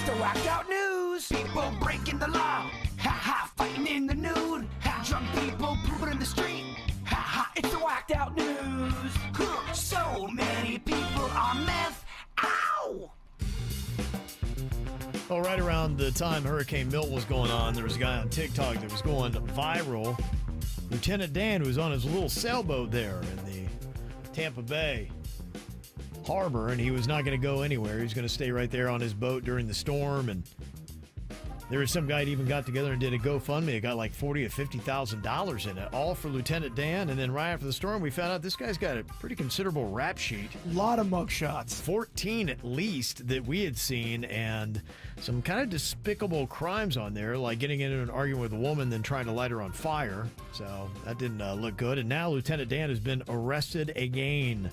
the whacked out news. People breaking the law. Ha ha, fighting in the nude. Ha, drunk people pooping in the street. Ha ha, it's the whacked out news. So many people on meth. Ow! Well, right around the time Hurricane Milton was going on, there was a guy on TikTok that was going viral. Lieutenant Dan, who was on his little sailboat there in the Tampa Bay harbor, and he was not going to go anywhere. He was going to stay right there on his boat during the storm. And there was some guy that even got together and did a GoFundMe. It got like $40,000 to $50,000 in it, all for Lieutenant Dan. And then right after the storm, we found out this guy's got a pretty considerable rap sheet. A lot of mugshots. 14 at least that we had seen, and some kind of despicable crimes on there, like getting into an argument with a woman, then trying to light her on fire. So that didn't look good. And now Lieutenant Dan has been arrested again.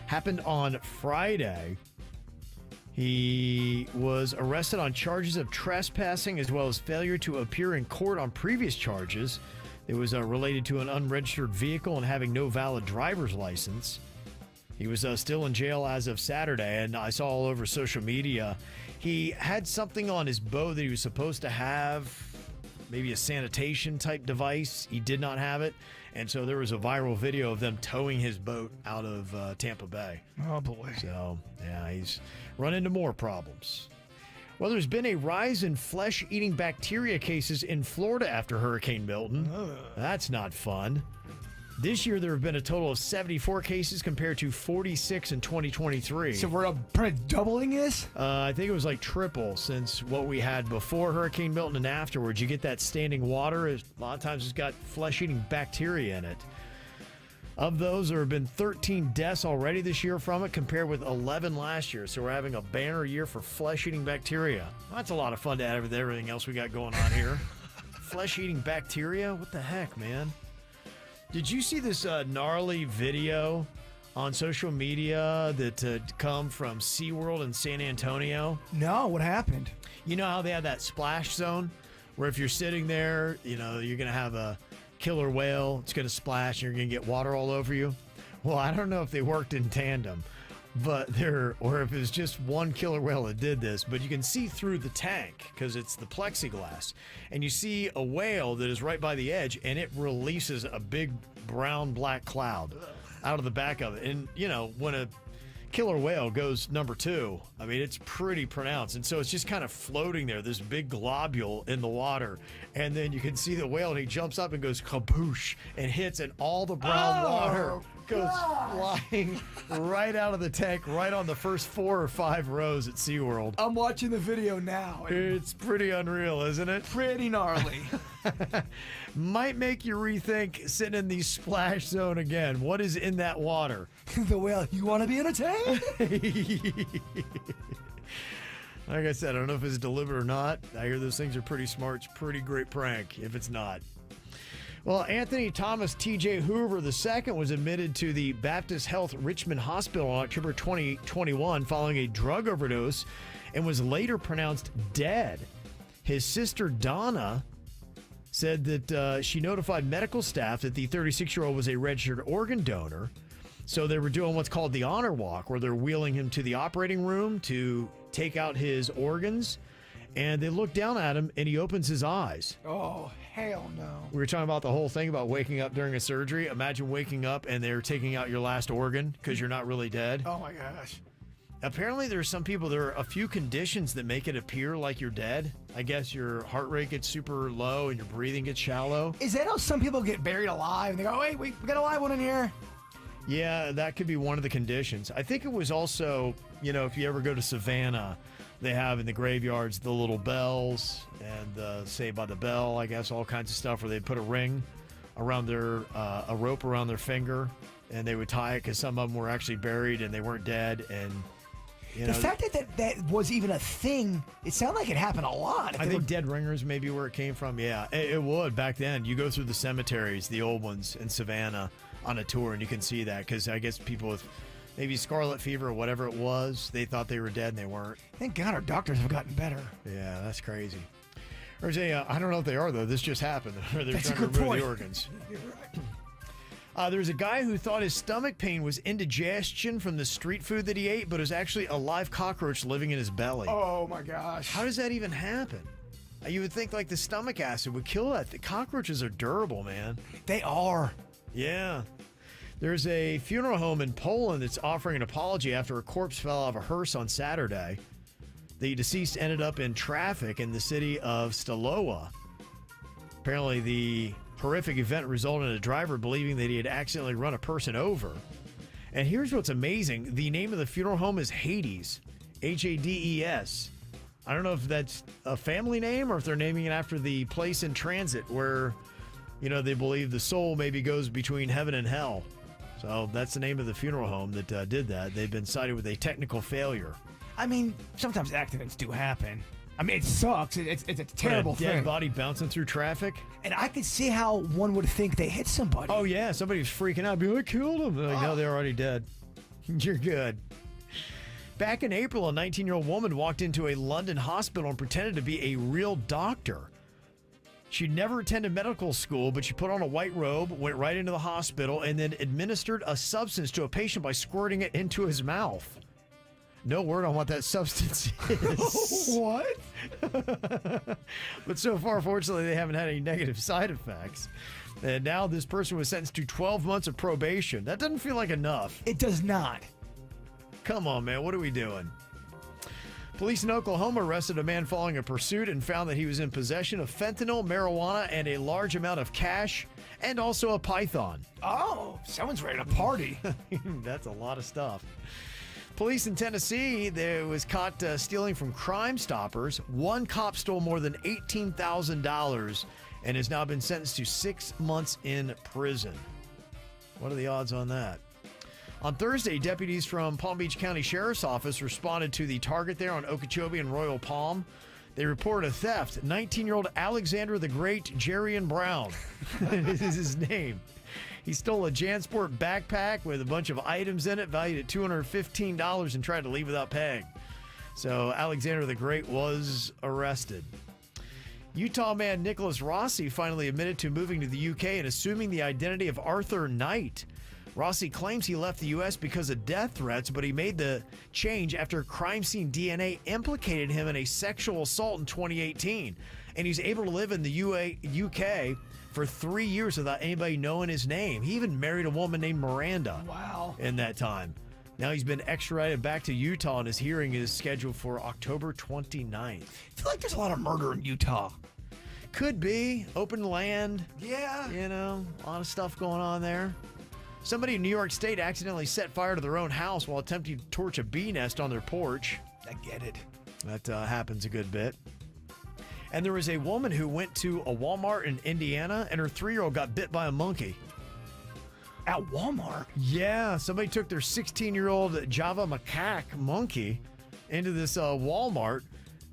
Happened on Friday. He was arrested on charges of trespassing as well as failure to appear in court on previous charges. It was related to an unregistered vehicle and having no valid driver's license. He was still in jail as of Saturday, and I saw all over social media. He had something on his boat that he was supposed to have, maybe a sanitation type device. He did not have it. And so there was a viral video of them towing his boat out of Tampa Bay. Oh, boy. So, yeah, he's run into more problems. Well, there's been a rise in flesh-eating bacteria cases in Florida after Hurricane Milton. That's not fun. This year, there have been a total of 74 cases compared to 46 in 2023. So we're doubling this? I think it was like triple since what we had before Hurricane Milton and afterwards. You get that standing water. A lot of times it's got flesh-eating bacteria in it. Of those, there have been 13 deaths already this year from it, compared with 11 last year. So we're having a banner year for flesh-eating bacteria. That's a lot of fun to add with everything else we got going on here. Flesh-eating bacteria? What the heck, man? Did you see this gnarly video on social media that come from SeaWorld in San Antonio? No, what happened? You know how they have that splash zone where if you're sitting there, you know, you're going to have a killer whale. It's going to splash and you're going to get water all over you. Well, I don't know if they worked in tandem, but or if it's just one killer whale that did this, but you can see through the tank because it's the plexiglass, and you see a whale that is right by the edge, and it releases a big brown black cloud out of the back of it. And you know, when a killer whale goes number 2, I mean, it's pretty pronounced. And so it's just kind of floating there, this big globule in the water. And then you can see the whale, and he jumps up and goes kaboosh and hits, and all the brown water goes flying right out of the tank, right on the first 4 or 5 rows at SeaWorld. I'm watching the video now. It's pretty unreal, isn't it? Pretty gnarly. Might make you rethink sitting in the splash zone again. What is in that water? The whale, you want to be in a tank? Like I said, I don't know if it's deliberate or not. I hear those things are pretty smart. It's a pretty great prank if it's not. Well, Anthony Thomas T.J. Hoover II was admitted to the Baptist Health Richmond Hospital on October 2021 following a drug overdose and was later pronounced dead. His sister Donna said that she notified medical staff that the 36-year-old was a registered organ donor. So they were doing what's called the honor walk, where they're wheeling him to the operating room to take out his organs. And they look down at him, and he opens his eyes. Oh, hell no. We were talking about the whole thing about waking up during a surgery. Imagine waking up and they're taking out your last organ because you're not really dead. Oh, my gosh. Apparently, there are a few conditions that make it appear like you're dead. I guess your heart rate gets super low and your breathing gets shallow. Is that how some people get buried alive? And they go, wait, we got a live one in here. Yeah, that could be one of the conditions. I think it was also, you know, if you ever go to Savannah, they have in the graveyards the little bells and Saved by the Bell, I guess, all kinds of stuff where they put a ring around a rope around their finger, and they would tie it because some of them were actually buried and they weren't dead. And the fact that was even a thing, it sounded like it happened a lot. I think dead ringers may be where it came from. Yeah, it would back then. You go through the cemeteries, the old ones in Savannah on a tour, and you can see that because I guess people with maybe scarlet fever or whatever it was, they thought they were dead and they weren't. Thank God our doctors have gotten better. Yeah, that's crazy. There's I don't know if they are, though. This just happened. They're That's trying to remove the organs. You're right. There's a guy who thought his stomach pain was indigestion from the street food that he ate, but it was actually a live cockroach living in his belly. Oh my gosh. How does that even happen? You would think like the stomach acid would kill that. The cockroaches are durable, man. They are. Yeah. There's a funeral home in Poland that's offering an apology after a corpse fell out of a hearse on Saturday. The deceased ended up in traffic in the city of Stalowa. Apparently, the horrific event resulted in a driver believing that he had accidentally run a person over. And here's what's amazing. The name of the funeral home is Hades. Hades. I don't know if that's a family name or if they're naming it after the place in transit where, they believe the soul maybe goes between heaven and hell. So that's the name of the funeral home that did that. They've been cited with a technical failure. I mean, sometimes accidents do happen. I mean, it sucks. It's a terrible Dead thing. body bouncing through traffic. And I could see how one would think they hit somebody. Oh, yeah. Somebody was freaking out. Be like, I killed him. They're like, no, they're already dead. You're good. Back in April, a 19-year-old woman walked into a London hospital and pretended to be a real doctor. She'd never attended medical school, but she put on a white robe, went right into the hospital, and then administered a substance to a patient by squirting it into his mouth. No word on what that substance is. What? But so far, fortunately, they haven't had any negative side effects. And now this person was sentenced to 12 months of probation. That doesn't feel like enough. It does not. Come on, man. What are we doing? Police in Oklahoma arrested a man following a pursuit and found that he was in possession of fentanyl, marijuana, and a large amount of cash, and also a python. Oh, someone's ready to party. That's a lot of stuff. Police in Tennessee, they was caught stealing from Crime Stoppers. One cop stole more than $18,000 and has now been sentenced to 6 months in prison. What are the odds on that? On Thursday, deputies from Palm Beach County Sheriff's Office responded to the target there on Okeechobee and Royal Palm. They reported a theft. 19-year-old Alexander the Great Jerrion Brown is his name. He stole a JanSport backpack with a bunch of items in it valued at $215 and tried to leave without paying. So Alexander the Great was arrested. Utah man Nicholas Rossi finally admitted to moving to the UK and assuming the identity of Arthur Knight. Rossi claims he left the U.S. because of death threats, but he made the change after crime scene DNA implicated him in a sexual assault in 2018. And he's able to live in the UK for 3 years without anybody knowing his name. He even married a woman named Miranda. Wow. In that time. Now he's been extradited back to Utah, and his hearing is scheduled for October 29th. I feel like there's a lot of murder in Utah. Could be. Open land. Yeah. A lot of stuff going on there. Somebody in New York State accidentally set fire to their own house while attempting to torch a bee nest on their porch. I get it. That happens a good bit. And there was a woman who went to a Walmart in Indiana, and her 3-year-old got bit by a monkey. At Walmart? Yeah, somebody took their 16-year-old Java macaque monkey into this Walmart,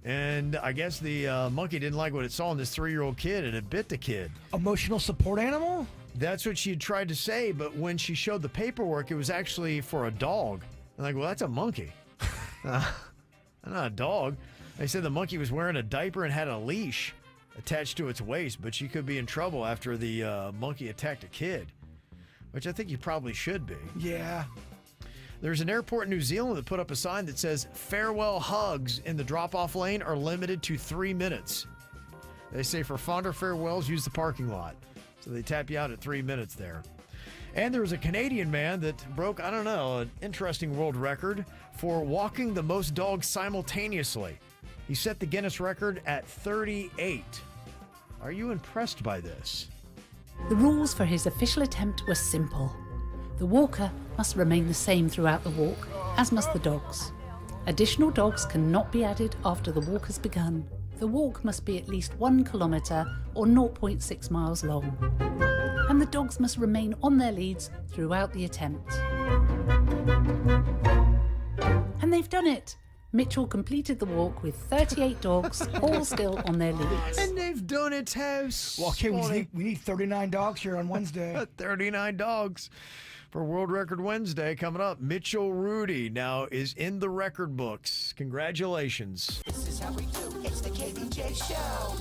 and I guess the monkey didn't like what it saw in this 3-year-old kid, and it bit the kid. Emotional support animal? That's what she had tried to say, but when she showed the paperwork, it was actually for a dog. I'm like, well, that's a monkey. Not a dog. They said the monkey was wearing a diaper and had a leash attached to its waist, but she could be in trouble after the monkey attacked a kid, which I think you probably should be. Yeah. There's an airport in New Zealand that put up a sign that says farewell hugs in the drop-off lane are limited to 3 minutes. They say for fonder farewells, use the parking lot. So they tap you out at 3 minutes there. And there was a Canadian man that broke, an interesting world record for walking the most dogs simultaneously. He set the Guinness record at 38. Are you impressed by this? The rules for his official attempt were simple. The walker must remain the same throughout the walk, as must the dogs. Additional dogs cannot be added after the walk has begun. The walk must be at least 1 kilometre or 0.6 miles long. And the dogs must remain on their leads throughout the attempt. And they've done it! Mitchell completed the walk with 38 dogs, all still on their leads. And they've done it, House. Well, okay, we need 39 dogs here on Wednesday. 39 dogs for World Record Wednesday coming up. Mitchell Rudy now is in the record books. Congratulations. This is how we do. It's the KBJ Show.